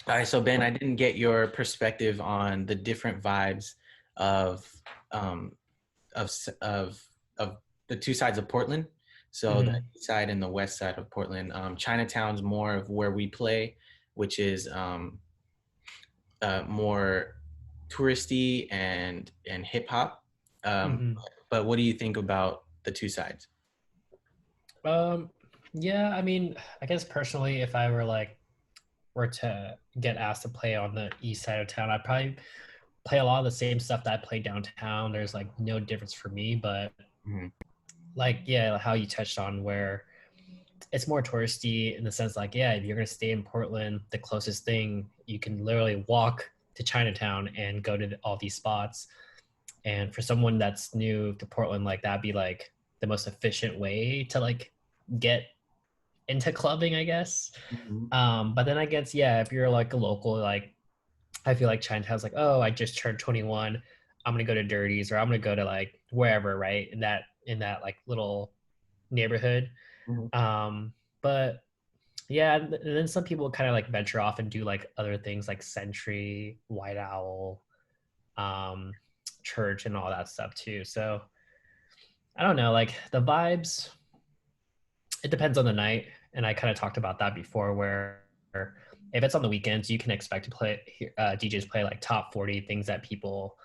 All right, so Ben, I didn't get your perspective on the different vibes of um, of the two sides of Portland. So the Hmm. east side and the west side of Portland. Chinatown's more of where we play, which is more touristy and hip hop. Um, Hmm. but what do you think about the two sides? Um, yeah, I mean, I guess personally, if I were to get asked to play on the east side of town, I'd probably play a lot of the same stuff that I play downtown. There's like no difference for me, but Mhm. like yeah, how you touched on where it's more touristy in the sense like yeah, if you're gonna stay in Portland, the closest thing you can literally walk to Chinatown and go to all these spots. And for someone that's new to Portland, like that'd be like the most efficient way to like get into clubbing, I guess. Mhm. But then I guess yeah, if you're like a local, like I feel like Chinatown's like, oh, I just turned 21. I'm gonna go to Dirty's or I'm gonna go to like wherever, right? In that like little neighborhood. Mhm. But yeah, and then some people kind of like venture off and do like other things like Century, White Owl, um, Church, and all that stuff too. So I don't know, like the vibes, it depends on the night. And I kind of talked about that before, where if it's on the weekends, you can expect to play DJs play like top 40 things that people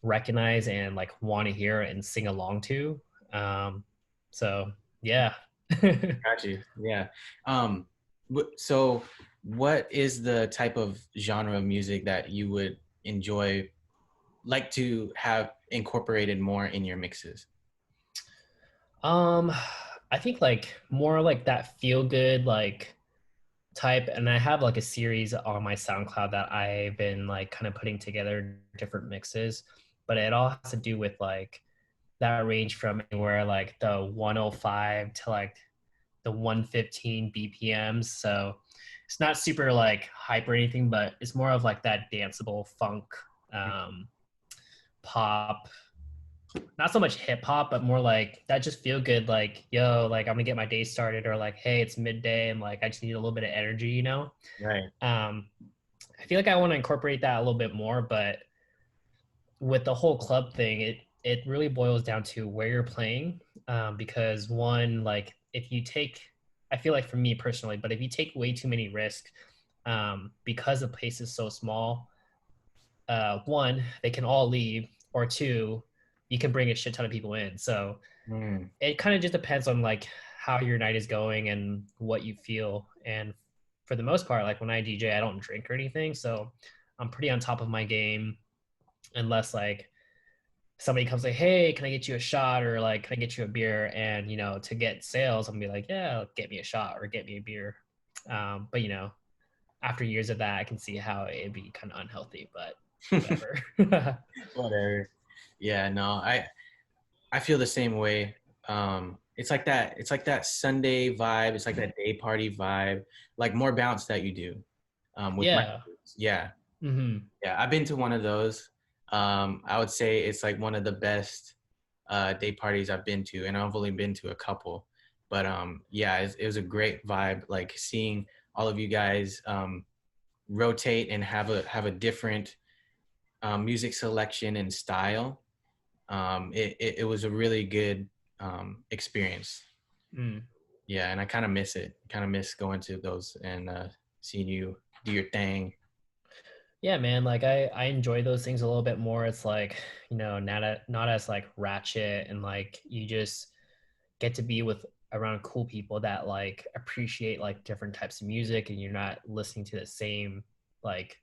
recognize and like want to hear and sing along to. Um, so yeah. Got you. Yeah. Um, so what is the type of genre of music that you would enjoy, like to have incorporated more in your mixes? um, I think like more like that feel good like type, and I have like a series on my SoundCloud that I've been like kind of putting together different mixes, but it all has to do with like that range from anywhere like the 105 to like the 115 BPMs. So it's not super like hype or anything, but it's more of like that danceable funk, um, pop, not so much hip hop, but more like that just feel good. Like, yo, like I'm gonna get my day started, or like, hey, it's midday and like I just need a little bit of energy, you know? Right. Um, I feel like I want to incorporate that a little bit more, but with the whole club thing, it really boils down to where you're playing. Because one, like if you take, I feel like for me personally, but if you take way too many risks, because the place is so small, one, they can all leave, or two, you can bring a shit ton of people in. So Mm. it kind of just depends on like how your night is going and what you feel. And for the most part, like when I DJ, I don't drink or anything, so I'm pretty on top of my game. Unless like somebody comes like, hey, can I get you a shot, or like can I get you a beer, and to get sales I'm gonna be like, yeah, get me a shot or get me a beer. But after years of that I can see how it'd be kind of unhealthy, but whatever. Whatever. Yeah, no, I feel the same way. It's like that. It's like that Sunday vibe. It's like that day party vibe. Like more bounce that you do. With my Yeah. yeah, Hmm. yeah. I've been to one of those. I would say it's like one of the best day parties I've been to, and I've only been to a couple. But yeah, it was a great vibe. Like seeing all of you guys rotate and have a different music selection and style. It was a really good experience. Mm. Yeah, and I kind of miss it. Kind of miss going to those and seeing you do your thing. Yeah, man, like I enjoy those things a little bit more. It's like, not as like ratchet, and like you just get to be with around cool people that like appreciate like different types of music, and you're not listening to the same like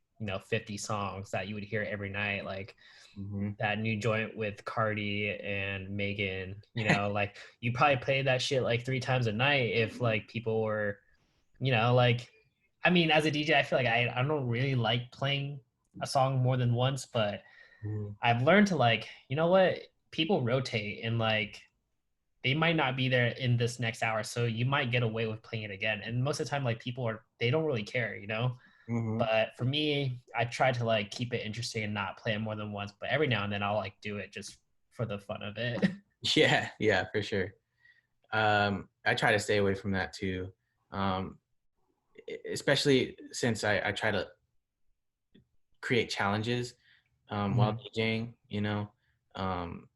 50 songs that you would hear every night, like Hmm. that new joint with Cardi and Megan. Like you probably play that shit like three times a night if like people were, like, I mean, as a DJ, I feel like I don't really like playing a song more than once, but Hmm. I've learned to like, you know what, people rotate, and like they might not be there in this next hour, so you might get away with playing it again. And most of the time, like they don't really care. Hmm. But for me, I try to like keep it interesting and not play it more than once. But every now and then, I'll like do it just for the fun of it. Yeah, yeah, for sure. I try to stay away from that too, um, especially since I try to create challenges while Mhm. DJing, um,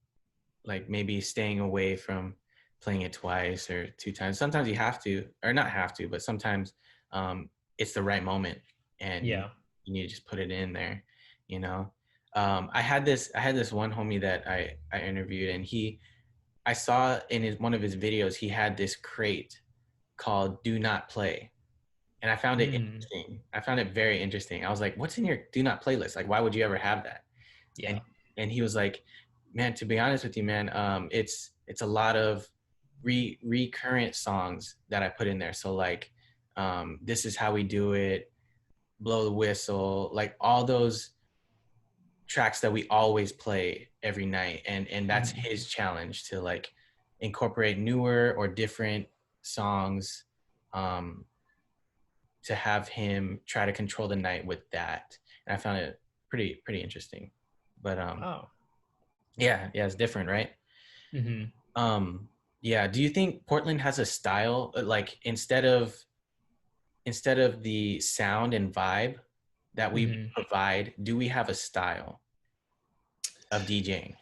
like maybe staying away from playing it twice or two times. Sometimes you have to, or not have to, but sometimes um, it's the right moment, and Yeah. you need to just put it in there. You know, I had this one homie that I interviewed, and I saw in one of his videos he had this crate called "Do Not Play," and I found it Mm. interesting. I found it very interesting. I was like, "What's in your Do Not Playlist? Like, why would you ever have that?" and Yeah. and he was like, man, to be honest with you, man, it's a lot of recurrent songs that I put in there. So like, this is how we do it, blow the whistle, like all those tracks that we always play every night, and that's Mhm. his challenge to like incorporate newer or different songs, um, to have him try to control the night with that. And I found it pretty interesting. But Oh. yeah, it's different, right? Mhm. Um, yeah. Do you think Portland has a style, like instead of the sound and vibe that we Mhm. provide, do we have a style of DJing?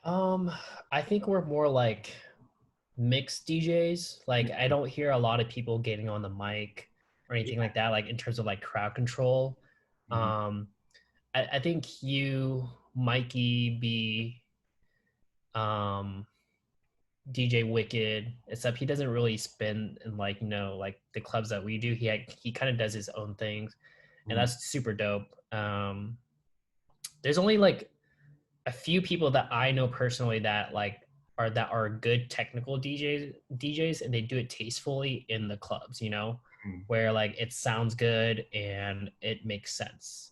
Um, I think we're more like mixed DJs. Like I Mhm. don't hear a lot of people getting on the mic or anything Yeah. like that, like in terms of like crowd control. Mhm. Um, I think you, Mikey, B, um, DJ Wicked, except he doesn't really spin in like, like the clubs that we do. He kind of does his own things, and Mhm. that's super dope. There's only like a few people that I know personally that are good technical DJs and they do it tastefully in the clubs, Mhm. where like it sounds good and it makes sense.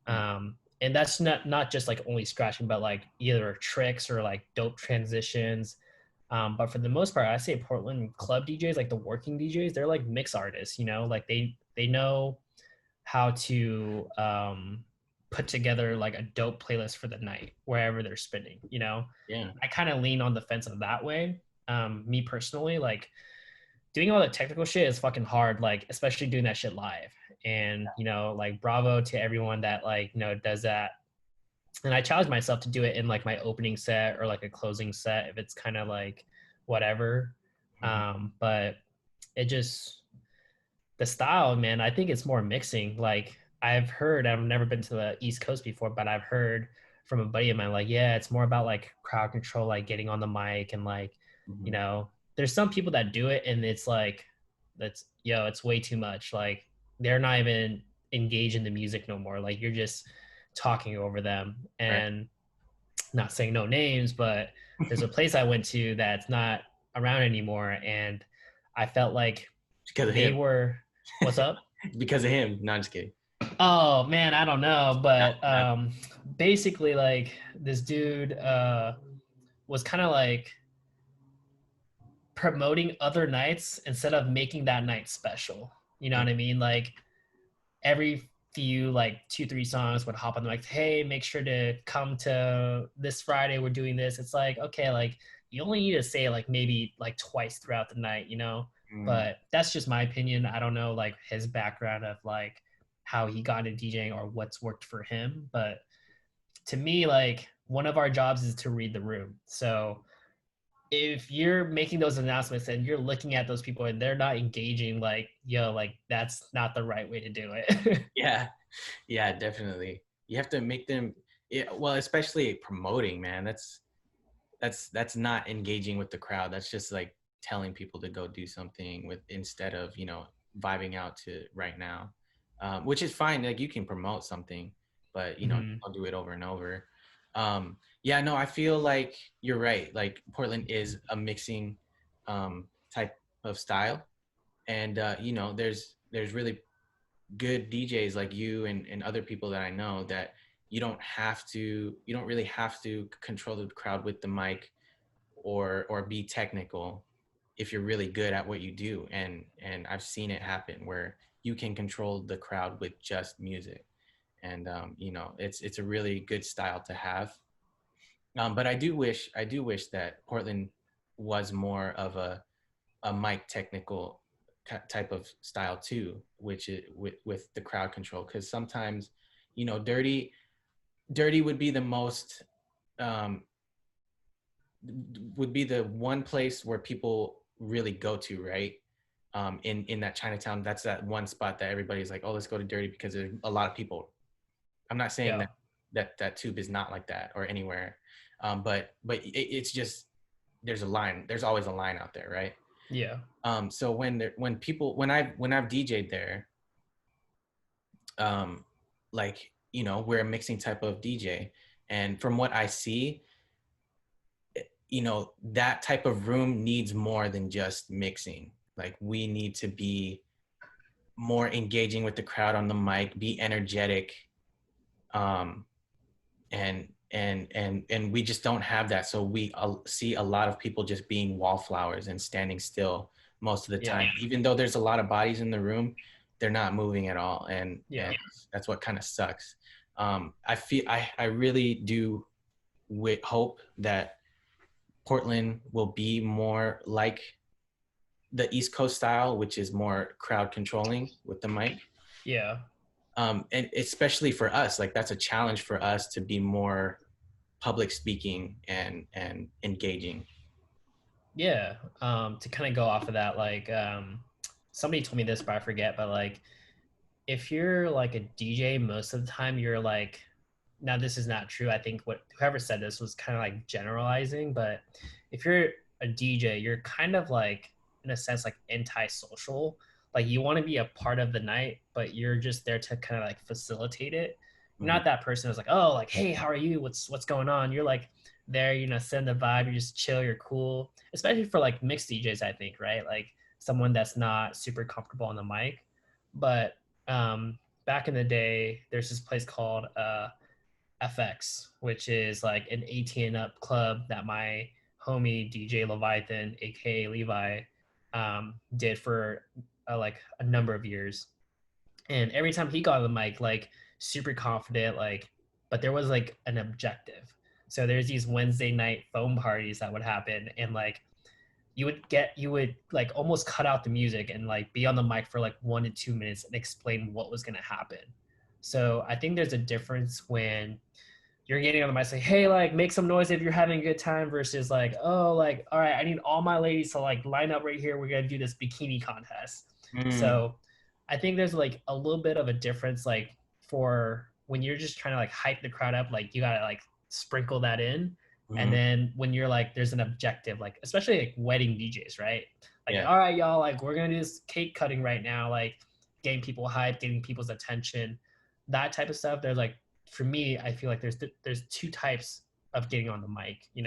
Mhm. And that's not just like only scratching, but like either tricks or like dope transitions. But for the most part, I say Portland club DJs, like the working DJs, they're like mix artists, like they know how to put together like a dope playlist for the night wherever they're spinning. Yeah. I kind of lean on the fence of that way. Me personally, like doing all the technical shit is fucking hard, like especially doing that shit live. And like bravo to everyone that like does that. And I challenge myself to do it in like my opening set or like a closing set if it's kind of like whatever. Mhm. But it just the style, man, I think it's more mixing. Like I've never been to the East Coast before, but I've heard from a buddy of mine, like, yeah, it's more about like crowd control, like getting on the mic and like, Mhm. there's some people that do it and it's like, it's way too much. Like they're not even engaged in the music no more. Like you're just talking over them Right. and not saying no names, but there's a place I went to that's not around anymore. And I felt like Because of they him. were, what's up? Because of him. No, I'm just kidding. Oh man, I don't know, Not, but not, basically like this dude was kind of like promoting other nights instead of making that night special. You know mm, what I mean? Like every few like 2 3 songs would hop on the mic, hey, make sure to come to this Friday, we're doing this. It's like, okay, like you only need to say like maybe like twice throughout the night. mm, But that's just my opinion. I don't know like his background of like how he got into DJing or what's worked for him, but to me, like one of our jobs is to read the room. So if you're making those announcements and you're looking at those people and they're not engaging, like, yo, like that's not the right way to do it. yeah. Yeah, definitely. You have to make them, yeah, well, especially promoting, man. That's not engaging with the crowd. That's just like telling people to go do something with instead of vibing out to right now, which is fine. Like you can promote something, but Mhm. don't do it over and over. Yeah, no, I feel like you're right. Like Portland is a mixing type of style, and there's really good DJs like you and other people that I know that you don't really have to control the crowd with the mic or be technical if you're really good at what you do, and I've seen it happen where you can control the crowd with just music, and it's a really good style to have. But I do wish that Portland was more of a mic technical type of style too, which is with the crowd control, because sometimes Dirty would be the most um, would be the one place where people really go to, right? In that Chinatown, that's that one spot that everybody's like, oh, let's go to Dirty because there's a lot of people. I'm not saying Yeah. that tube is not like that or anywhere, but it's just there's a line. There's always a line out there, right? Yeah. So when I've DJ'd there, um, like we're a mixing type of DJ, and from what I see, that type of room needs more than just mixing. Like we need to be more engaging with the crowd on the mic, be energetic, um, and we just don't have that. So we see a lot of people just being wallflowers and standing still most of the Yeah. time. Even though there's a lot of bodies in the room, they're not moving at all, and Yeah. that's what kind of sucks. I really do hope that Portland will be more like the East Coast style, which is more crowd controlling with the mic. Yeah. And especially for us, like that's a challenge for us to be more public speaking and engaging. Yeah. To kind of go off of that, like somebody told me this, but I forget, but like if you're like a DJ, most of the time you're like, now this is not true. I think what whoever said this was kind of like generalizing, but if you're a DJ, you're kind of like in a sense like antisocial. Like you want to be a part of the night, but you're just there to kind of like facilitate it. You're Mm-hmm. not that person who's like, oh, like, hey, how are you? What's going on? You're like there, send the vibe, you just chill, you're cool. Especially for like mixed DJs, I think, right? Like someone that's not super comfortable on the mic. But back in the day, there's this place called FX, which is like an 18 up club that my homie DJ Leviathan, aka Levi, did for like a number of years. And every time he got on the mic, like super confident, like, but there was like an objective. So there's these Wednesday night phone parties that would happen, and like you would like almost cut out the music and like be on the mic for like 1 to 2 minutes and explain what was gonna happen. So I think there's a difference when you're getting on the mic say, hey, like make some noise if you're having a good time versus like, oh, like, all right, I need all my ladies to like line up right here. We're gonna do this bikini contest. Mm-hmm. So I think there's like a little bit of a difference, like for when you're just trying to like hype the crowd up, like you gotta like sprinkle that in. And Mm-hmm. then when you're like, there's an objective, like especially like wedding DJs, right? Like, Yeah, all right, y'all, like we're gonna do this cake cutting right now, like getting people hyped, getting people's attention, that type of stuff. There's like for me, I feel like there's two types of getting on the mic. And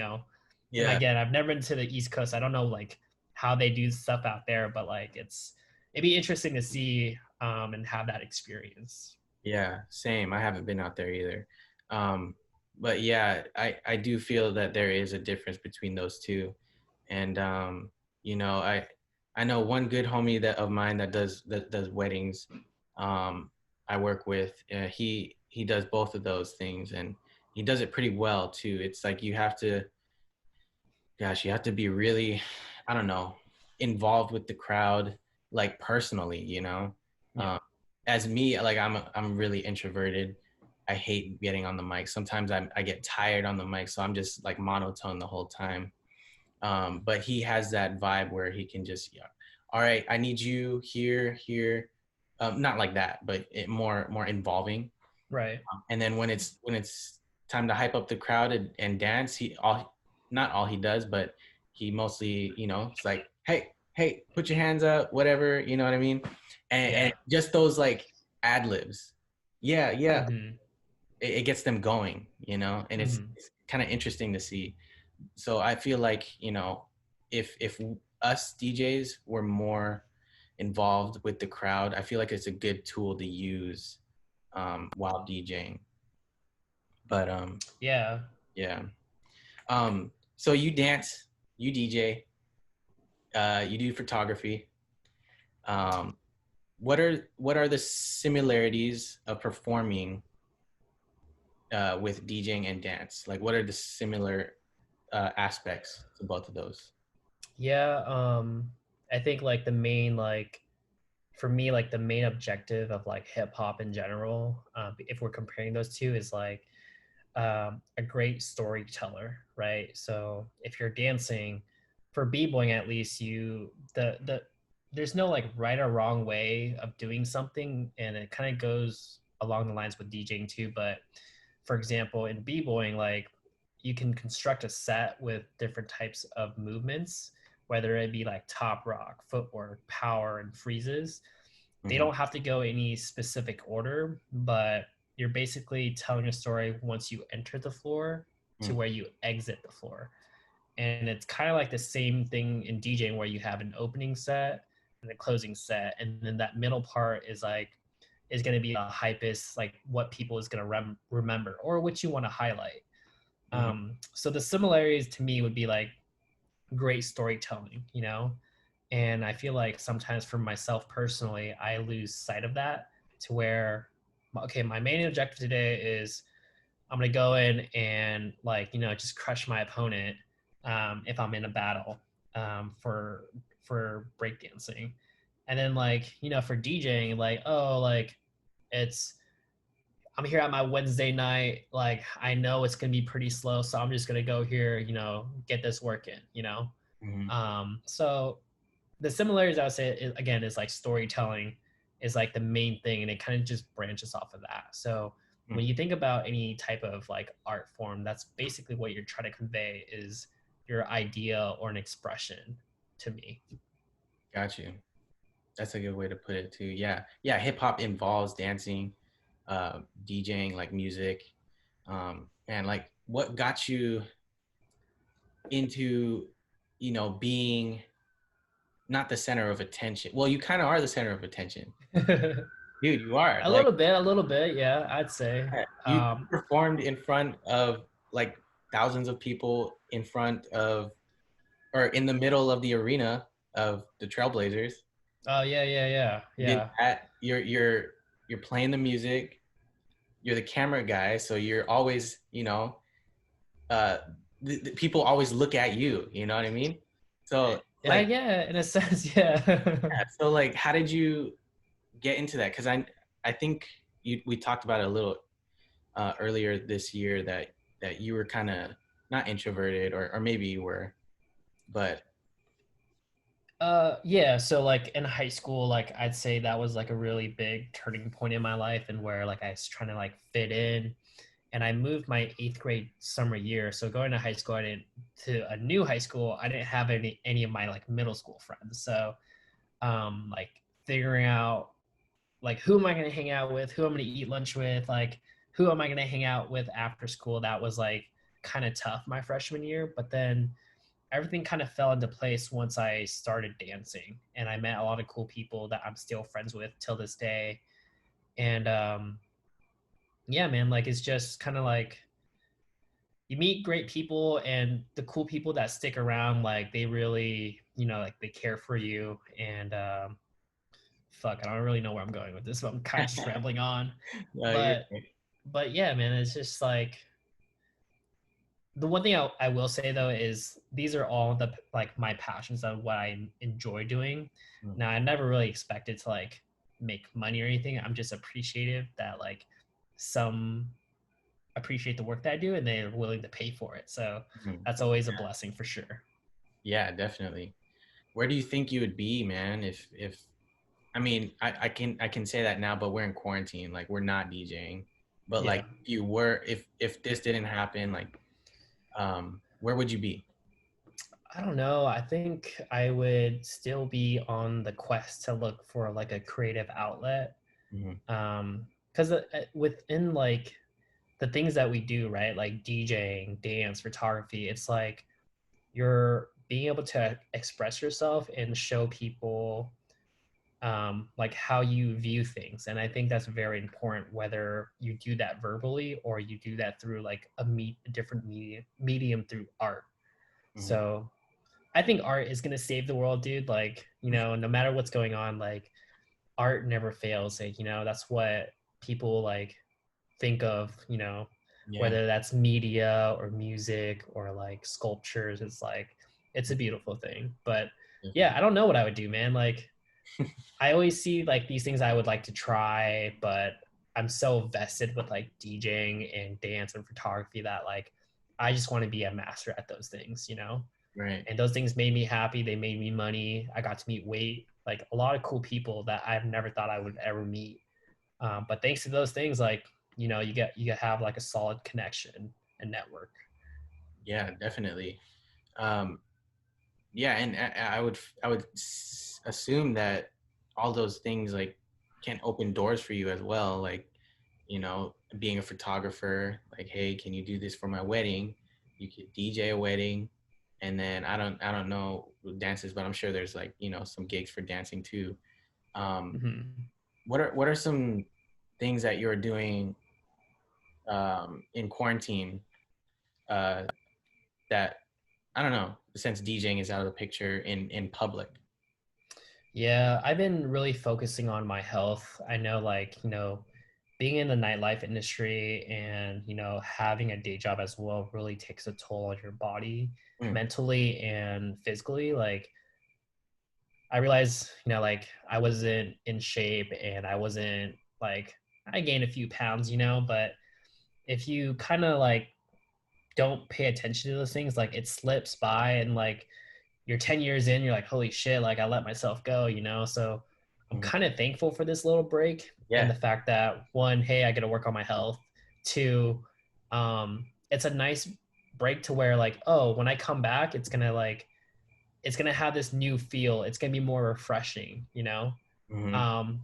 yeah, again, I've never been to the East Coast. I don't know like how they do stuff out there, but like it'd be interesting to see and have that experience. yeah. Same. I haven't been out there either. Um, but yeah, I do feel that there is a difference between those two. And you know, I know one good homie that of mine that does weddings. Um, I work with. He does both of those things, and he does it pretty well too. It's like you have to be really, I don't know, involved with the crowd, like personally, Yeah. um, as me, like I'm really introverted. I hate getting on the mic. Sometimes I get tired on the mic, so I'm just like monotone the whole time. But he has that vibe where he can just, yeah, all right, I need you here, here. Not like that, but more involving. Right. And then when it's time to hype up the crowd and dance, he all not all he does, but he mostly, it's like, hey, put your hands up, whatever, you know what I mean? And Yeah. just those like ad libs. Yeah, yeah. Mm-hmm. It gets them going, and it's, Mm-hmm. it's kind of interesting to see. So I feel like, if us DJs were more involved with the crowd, I feel like it's a good tool to use while DJing. But Yeah. yeah. So you dance, you DJ, you do photography. Um, what are the similarities of performing with DJing and dance? Like, what are the similar aspects to both of those? Yeah. I think like the main like for me, like the main objective of like hip hop in general, if we're comparing those two, is like a great storyteller, right? So if you're dancing, for b-boying at least, the there's no like right or wrong way of doing something, and it kind of goes along the lines with DJing too. But for example, in b-boying, like you can construct a set with different types of movements, whether it be like top rock, footwork, power, and freezes. They Hmm. don't have to go any specific order, but you're basically telling a story once you enter the floor to where you exit the floor. And it's kind of like the same thing in DJing where you have an opening set and a closing set. And then that middle part is going to be the hypest, like what people is going to remember or what you want to highlight. Hmm. So the similarities to me would be like great storytelling, you know? And I feel like sometimes for myself personally, I lose sight of that to where, okay, my main objective today is I'm going to go in and like, just crush my opponent if I'm in a battle for breakdancing. And then like, for DJing, like, oh, like it's, I'm here at my Wednesday night. Like, I know it's going to be pretty slow. So I'm just going to go here, get this work in. Hmm. So the similarities I would say again is like storytelling is like the main thing, and it kind of just branches off of that. So when you think about any type of like art form, that's basically what you're trying to convey is your idea or an expression to me. Got you. That's a good way to put it too. Yeah. Yeah. Hip hop involves dancing, DJing, like music. And like what got you into, being not the center of attention? Well, you kind of are the center of attention. Dude, you are. Like, A little bit, yeah, I'd say. you performed in front of like thousands of people in front of or in the middle of the arena of the Trailblazers. Oh yeah, yeah, yeah, You did yeah. that. You're playing the music. You're the camera guy, so you're always, uh, the people always look at you. You know what I mean? So Yeah, like, yeah, in a sense, yeah. yeah, so like, how did you get into that? Because I think we talked about it a little earlier this year that you were kind of not introverted, or maybe you were, but Yeah, so like in high school, like I'd say that was like a really big turning point in my life, and where like I was trying to like fit in. And I moved my eighth grade summer year. So going to high school, I didn't to a new high school, I didn't have any of my like middle school friends. So like figuring out like who am I gonna hang out with, who I'm gonna eat lunch with, like who am I gonna hang out with after school, that was like kind of tough my freshman year. But then everything kind of fell into place once I started dancing, and I met a lot of cool people that I'm still friends with till this day. And yeah, man, like it's just kind of like you meet great people, and the cool people that stick around, like they really, like they care for you. And fuck, I don't really know where I'm going with this, but I'm kind of just rambling on. no, you're But yeah, man, it's just like the one thing I will say though is these are all the like my passions of what I enjoy doing. Now I never really expected to like make money or anything. I'm just appreciative that like some appreciate the work that I do and they're willing to pay for it. So Mhm. that's always a blessing for sure. Yeah, definitely. Where do you think you would be, man, if I mean, I can say that now, but we're in quarantine, like we're not DJing. But like Yeah. if you were, if this didn't happen, like where would you be? I don't know. I think I would still be on the quest to look for like a creative outlet. Hmm. Because within like the things that we do, right? Like DJing, dance, photography, it's like you're being able to express yourself and show people like how you view things. And I think that's very important, whether you do that verbally or you do that through like a different medium through art. Hmm. So I think art is gonna save the world, dude. Like, no matter what's going on, like art never fails. Like, that's what people like think of, Yeah, whether that's media or music or like sculptures. It's like it's a beautiful thing. But yeah, definitely. I don't know what I would do, man. Like I always see like these things I would like to try, but I'm so vested with like DJing and dance and photography that like I just want to be a master at those things, you know? Right. And those things made me happy. They made me money. I got to meet like a lot of cool people that I've never thought I would ever meet. But thanks to those things, like, you know, you have like a solid connection and network. Yeah, definitely. Um, yeah, and I would assume that all those things like can open doors for you as well. Like, being a photographer, like, hey, can you do this for my wedding? You could DJ a wedding, and then I don't know dances, but I'm sure there's like some gigs for dancing too. Um, Mm-hmm. what are some things that you're doing in quarantine uh, that I don't know, since DJing is out of the picture in public? Yeah, I've been really focusing on my health. I know, like, you know, being in the nightlife industry and, you know, having a day job as well really takes a toll on your body Mm, mentally and physically. Like, I realized, you know, like I wasn't in shape and I wasn't like, I gained a few pounds, you know, but if you kind of like don't pay attention to those things, like it slips by and like you're 10 years in, you're like, holy shit, like I let myself go, you know? So I'm mm, kind of thankful for this little break and yeah. the fact that one, hey, I get to work on my health. Two, it's a nice break to where like, oh, when I come back, it's gonna have this new feel. It's gonna be more refreshing, you know? Hmm.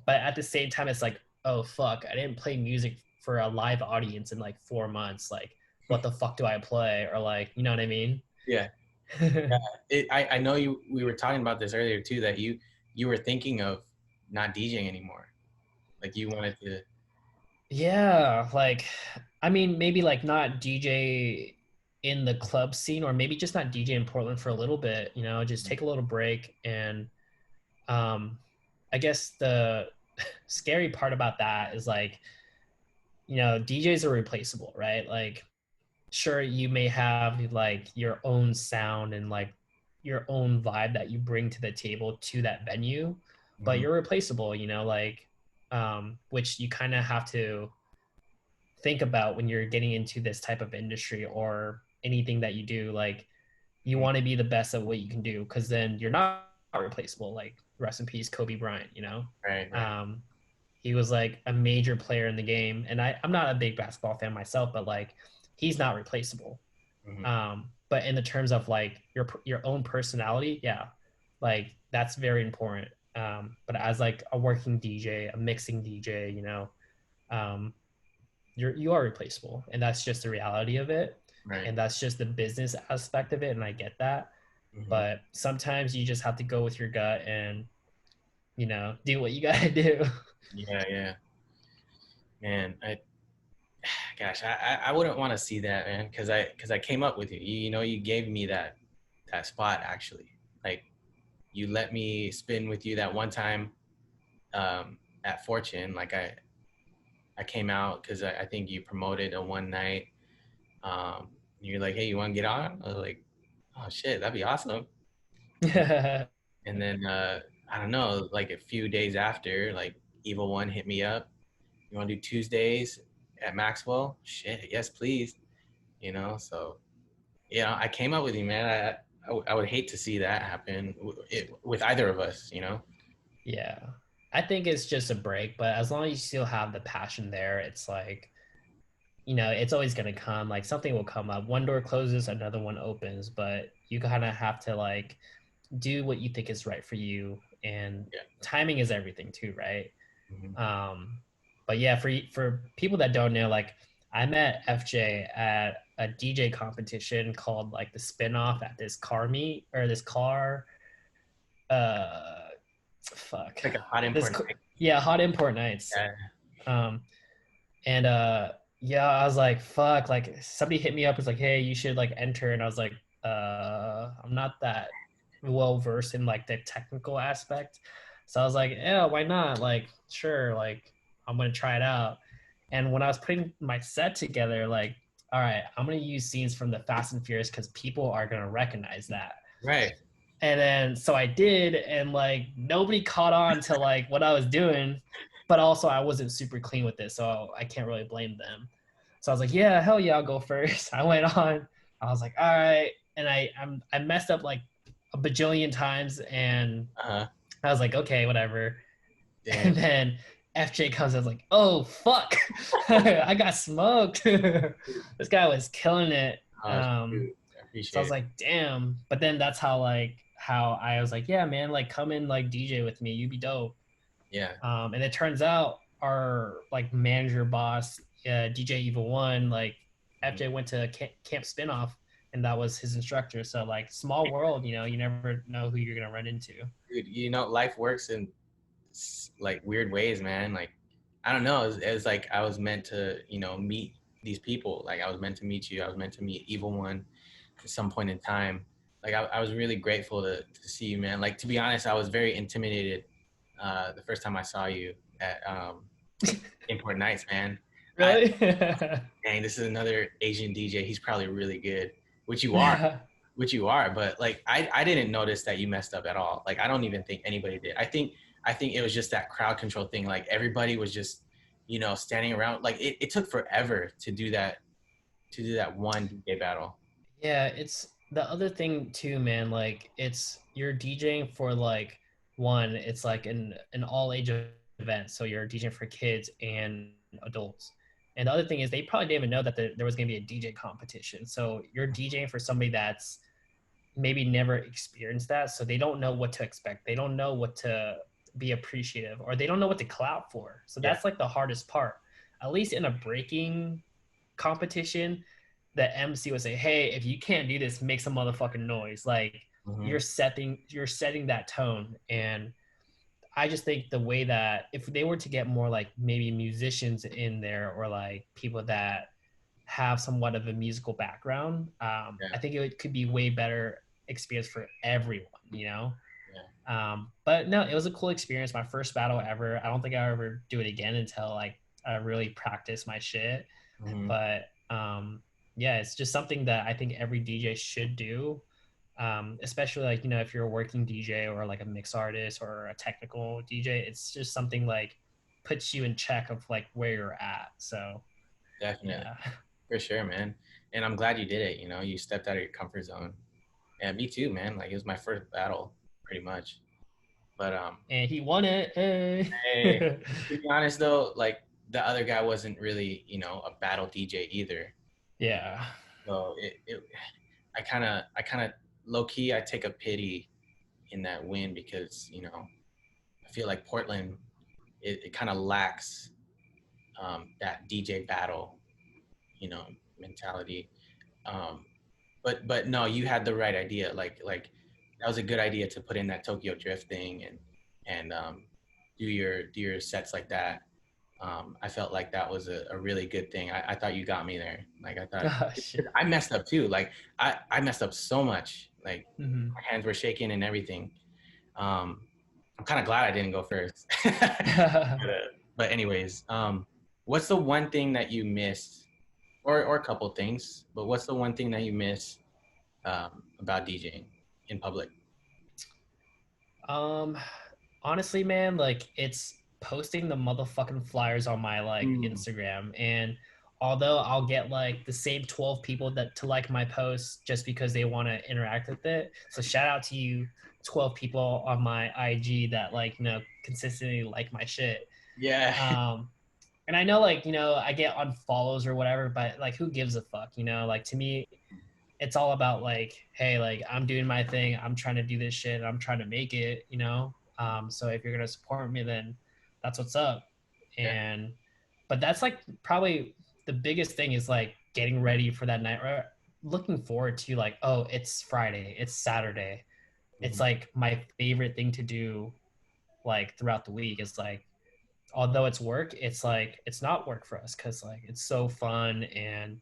But at the same time, it's like, oh fuck, I didn't play music for a live audience in like 4 months. Like, what the fuck do I play? Or like, you know what I mean? Yeah. I know we were talking about this earlier too, that you were thinking of not DJing anymore. Like you wanted to. Yeah, like I mean, maybe like not DJ in the club scene, or maybe just not DJ in Portland for a little bit, you know, just take a little break. And um I guess the scary part about that is like, you know, DJs are replaceable, right? Like sure you may have like your own sound and like your own vibe that you bring to the table to that venue, but Mhm. you're replaceable, you know, like which you kind of have to think about when you're getting into this type of industry or anything that you do. Like you Mhm. want to be the best at what you can do, because then you're not replaceable. Like rest in peace Kobe Bryant, you know. Right, right. um he was like a major player in the game, and I'm not a big basketball fan myself, but like he's not replaceable. Hmm. But in the terms of like your own personality, yeah, like that's very important. But as like a working DJ, a mixing DJ, you know, um you are replaceable, and that's just the reality of it, Right. and that's just the business aspect of it, and I get that. Hmm. But sometimes you just have to go with your gut and, you know, do what you got to do. Yeah, yeah. Man, gosh, I wouldn't want to see that, man, because I came up with you. You gave me that spot actually. Like you let me spin with you that one time at Fortune. Like I came out because I think you promoted a one night. You're like, hey, you want to get on? I was like, oh shit, that'd be awesome. And then I don't know, like a few days after, like Evil One hit me up. You want to do Tuesdays at Maxwell? Shit, yes, please. So I came up with you, man. I would hate to see that happen with either of us. Yeah, I think it's just a break, but as long as you still have the passion there, it's like, you know, it's always going to come. Like something will come up, one door closes, another one opens, but you kind of have to like do what you think is right for you, and Yeah. timing is everything too, right? Hmm. um but yeah, for people that don't know, like I met FJ at a DJ competition called like the spin-off at this car meet, or this car uh fuck Like a hot this import night. yeah, hot import nights. Yeah. um and yeah, I was like, fuck, like somebody hit me up, was like, hey, you should like enter, and I was like, I'm not that well versed in like the technical aspect. So I was like, yeah, why not? Like, sure, like I'm gonna try it out. And when I was putting my set together, like, all right, I'm gonna use scenes from the Fast and Furious because people are gonna recognize that. Right. And then so I did, and like nobody caught on to like what I was doing, but also I wasn't super clean with it, so I can't really blame them. So I was like, yeah, hell yeah, I'll go first. I went on. I was like, all right, and I messed up like a bajillion times, and Uh-huh. I was like, okay, whatever. Dang. And then FJ comes. I was like, oh fuck, I got smoked. This guy was killing it. Shoot. I So I appreciate was it. like, damn. But then that's how I was like, yeah, man, like come in like DJ with me, you be dope. Yeah. And it turns out our like manager boss, DJ Evil One, like Mhm. FJ went to camp spinoff, and that was his instructor. So like small world, you never know who you're gonna run into. Dude, life works in like weird ways, man. Like, I don't know. It's like I was meant to, meet these people. Like, I was meant to meet you. I was meant to meet Evil One at some point in time. Like, I was really grateful to see you, man. Like, to be honest, I was very intimidated the first time I saw you at Import Nights, man. I Really? Dang, this is another Asian DJ. He's probably really good, which you are, which you are. But like, I didn't notice that you messed up at all. Like, I don't even think anybody did. I think it was just that crowd control thing. Like, everybody was just, standing around. Like, it took forever to do that one DJ battle. Yeah, it's the other thing too, man. Like it's you're DJing for like one, it's like an all age event, so you're DJing for kids and adults. And the other thing is they probably didn't even know that there was going to be a DJ competition. So you're DJing for somebody that's maybe never experienced that, so they don't know what to expect. They don't know what to be appreciative, or they don't know what to clap for. So Yeah. that's like the hardest part. At least in a breaking competition, the MC would say, "Hey, if you can't do this, make some motherfucking noise." Like Hmm. you're setting that tone. And I just think the way that if they were to get more like maybe musicians in there, or like people that have somewhat of a musical background, Yeah. I think could be way better experience for everyone. Yeah. But no, it was a cool experience. My first battle ever. I don't think I'll ever do it again until like I really practice my shit. Hmm. But yeah, it's just something that I think every DJ should do. Especially like, if you're a working DJ or like a mix artist or a technical DJ, it's just something like puts you in check of like where you're at. So Definitely. yeah. For sure, man. And I'm glad you did it. You stepped out of your comfort zone. Yeah, me too, man. Like, it was my first battle, pretty much. But And he won it. Hey. hey, to be honest though, like, the other guy wasn't really, a battle DJ either. Yeah. So I kind of low key, I take a pity in that win because, I feel like Portland, it kind of lacks that DJ battle, mentality. Um, but no, you had the right idea. Like that was a good idea to put in that Tokyo Drift thing and do your sets like that. I felt like that was a really good thing. I thought you got me there. Like, I thought Oh shit. I messed up too. Like, I messed up so much. Like, Mhm. my hands were shaking and everything. Um, I'm kind of glad I didn't go first. But anyways, what's the one thing that you missed, or a couple things? But what's the one thing that you miss about DJing in public? Um, Honestly, man, like it's posting the motherfucking flyers on my like Mm. Instagram. And although I'll get like the same 12 people that to like my post just because they want to interact with it. So shout out to you, 12 people on my IG that like, consistently like my shit. Yeah. Um, and I know like, I get unfollows or whatever, but like who gives a fuck, Like to me, it's all about like, hey, like I'm doing my thing, I'm trying to do this shit, I'm trying to make it. So if you're gonna support me, then that's what's up. Yeah. And but that's like probably the biggest thing is like getting ready for that night, or looking forward to like, oh, it's Friday, it's Saturday. It's Mhm. like my favorite thing to do like throughout the week is like, although it's work, it's like it's not work for us because like it's so fun. And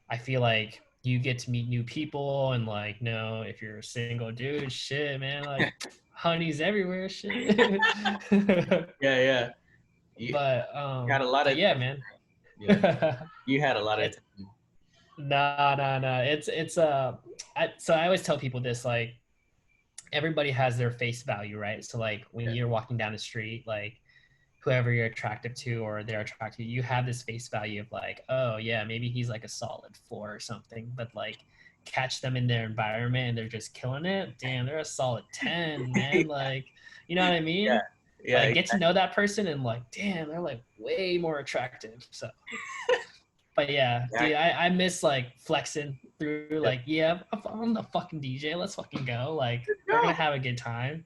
I feel like you get to meet new people, and like, no, if you're a single dude, shit, man, like honey's everywhere, shit. Yeah, yeah. You, but you had a lot but of yeah, time. man. Yeah, you had a lot of It's time. nah. It's so I always tell people this, like everybody has their face value, right? So like when Yeah. you're walking down the street, like whoever you're attractive to or they're attracted to, you have this face value of like, oh yeah, maybe he's like a solid 4 or something, but like catch them in their environment and they're just killing it. Damn, they're a solid 10, man. Like, you know what I Yeah. mean? Yeah. Like get to know that person and like, damn, they're like way more attractive. So but yeah, dude, Exactly. I miss like flexing through Yeah. like, yeah, I'm the fucking DJ. Let's fucking go. Like, we're gonna Go. have a good time.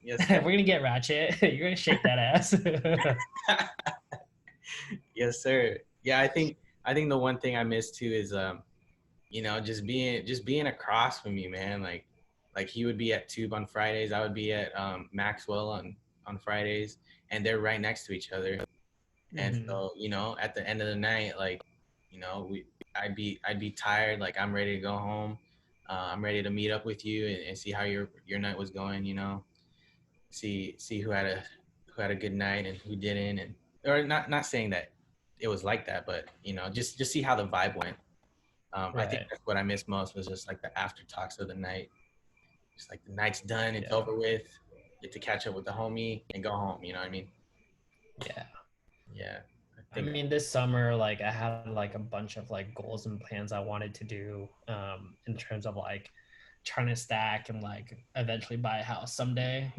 Yes, We're sir. gonna get ratchet. You're gonna shake that ass. Yes, sir. Yeah, I think the one thing I miss too is just being across from you, man. Like he would be at Tube on Fridays, I would be at Maxwell on Fridays, and they're right next to each other. And Hmm. so, at the end of the night, like, we I'd be tired, like I'm ready to go home. I'm ready to meet up with you and see how your night was going, see who had a good night and who didn't, and or not saying that it was like that, but just see how the vibe went. I think Right. that's what I missed most was just like the after talks of the night. Just like the night's done, it's Yeah. over with. Get to catch up with the homie and go home. You know what I mean? Yeah. Yeah, I I think. mean, this summer, like I had like a bunch of like goals and plans I wanted to do in terms of like trying to stack and like eventually buy a house someday,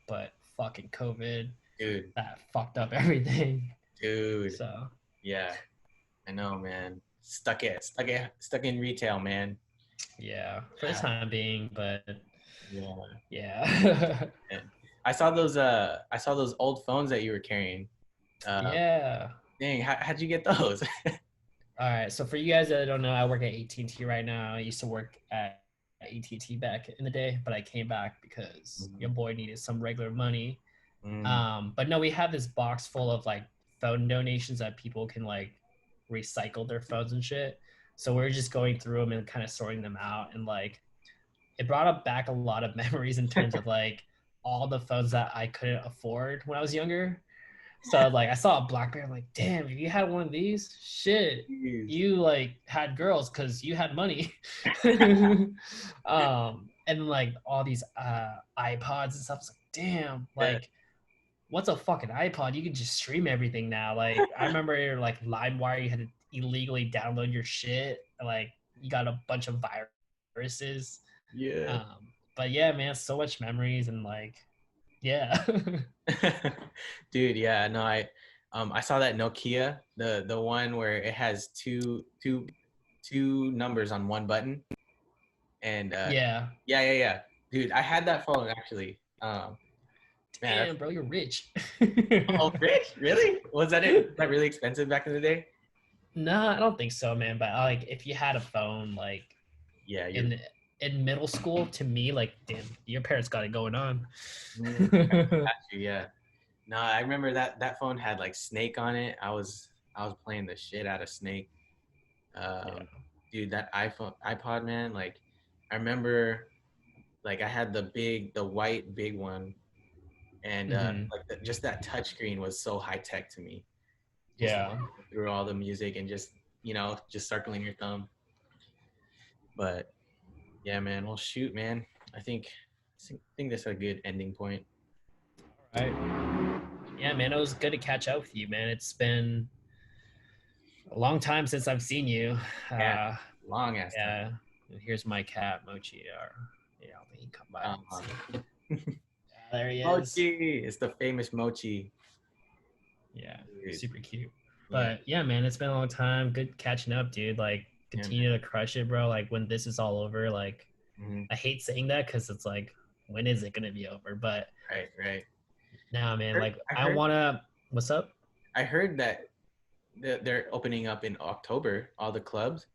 but fucking COVID Dude, that fucked up everything. dude, So yeah, I know, man. Stuck in retail, man. yeah, for the Ah, time being, but yeah, yeah. man. I saw those old phones that you were carrying. Uh, Yeah. Dang, how'd you get those? All right. So for you guys that don't know, I work at AT&T right now. I used to work at AT&T back in the day, but I came back because your Mhm. boy needed some regular money. Mm, But no, we have this box full of like phone donations that people can like recycle their phones and shit. So we're just going through them and kind of sorting them out, and like it brought up back a lot of memories in terms of like all the phones that I couldn't afford when I was younger. So like I saw a BlackBerry, I'm like, damn, if you had one of these, shit, jeez. you like had girls because you had money. And like all these iPods and stuff. It's like, damn, Yeah, like what's a fucking iPod? You can just stream everything now. Like I remember like LimeWire, you had to illegally download your shit. Like you got a bunch of viruses. yeah. But yeah, man, so much memories and like yeah. Dude, yeah, no, I saw that Nokia, the one where it has two numbers on one button, and Yeah. yeah, yeah, yeah. Dude, I had that phone actually. Man, Damn, bro, you're rich. oh, rich? Really? Was that really expensive back in the day? No, I don't think so, man. But like, if you had a phone, like Yeah, you're. in in middle school, to me, like, damn, your parents got it going on. Got you, yeah. No, I remember that phone had like Snake on it. I was playing the shit out of Snake. Yeah. Um, dude, that iPod, man. Like, I remember, like, I had the white big one, and Hmm. like just that touchscreen was so high tech to me. Just Yeah. through all the music and just circling your thumb. But yeah, man. Well, shoot, man. I think that's a good ending point. All right. Yeah, man, it was good to catch up with you, man. It's been a long time since I've seen you. Yeah, Uh, long ass time. yeah. And here's my cat, Mochi. Or, he can come by and Uh-huh. see. Yeah, there he is. Mochi. It's the famous Mochi. Yeah, Dude. super cute. Yeah. But yeah, man, it's been a long time. Good catching up, dude. Like, Yeah, man. continue to crush it, bro. Like, when this is all over, like, Hmm. I hate saying that because it's like, when is it gonna be over? But Right, right. now, man, heard- like, I I heard wanna. What's up? I heard that they're opening up in October, all the clubs,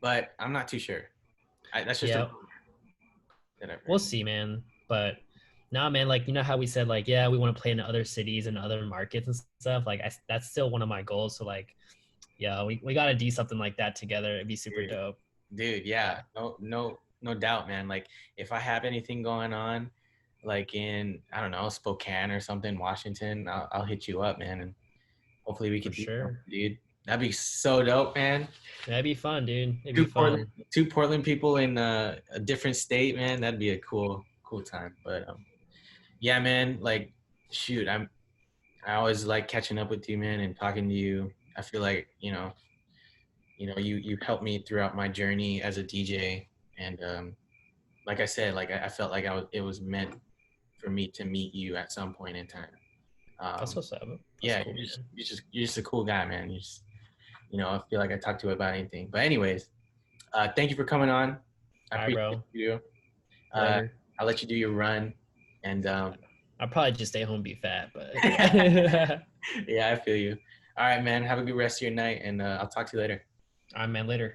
but I'm not too sure. That's just a Yeah, rumor that I've we'll heard. see, man. But now, man, like, how we said, like, yeah, we want to play in other cities and other markets and stuff. Like, that's still one of my goals. So, like, yeah, we gotta do something like that together. It'd be super Dude, dope. dude, Yeah, yeah, no doubt, man. Like if I have anything going on, like in I don't know Spokane or something, Washington, I'll hit you up, man, and hopefully we for could do something, sure. dude. That'd be so dope, man. That'd be fun, dude. It'd be Two Portland, fun. two Portland people in a different state, man. That'd be a cool cool time. But yeah, man, like shoot, I always like catching up with you, man, and talking to you. I feel like you helped me throughout my journey as a DJ, and like I said, like I felt like it was meant for me to meet you at some point in time. That's Um, what's up. That's yeah, cool, man. you're just a cool guy, man. I feel like I talk to you about anything. But anyways, thank you for coming on. I All right, appreciate bro. you. Uh, Later. I'll let you do your run, and I'll probably just stay home and be fat, but yeah, yeah. I feel you. All right, man. Have a good rest of your night, and I'll talk to you later. All right, man. Later.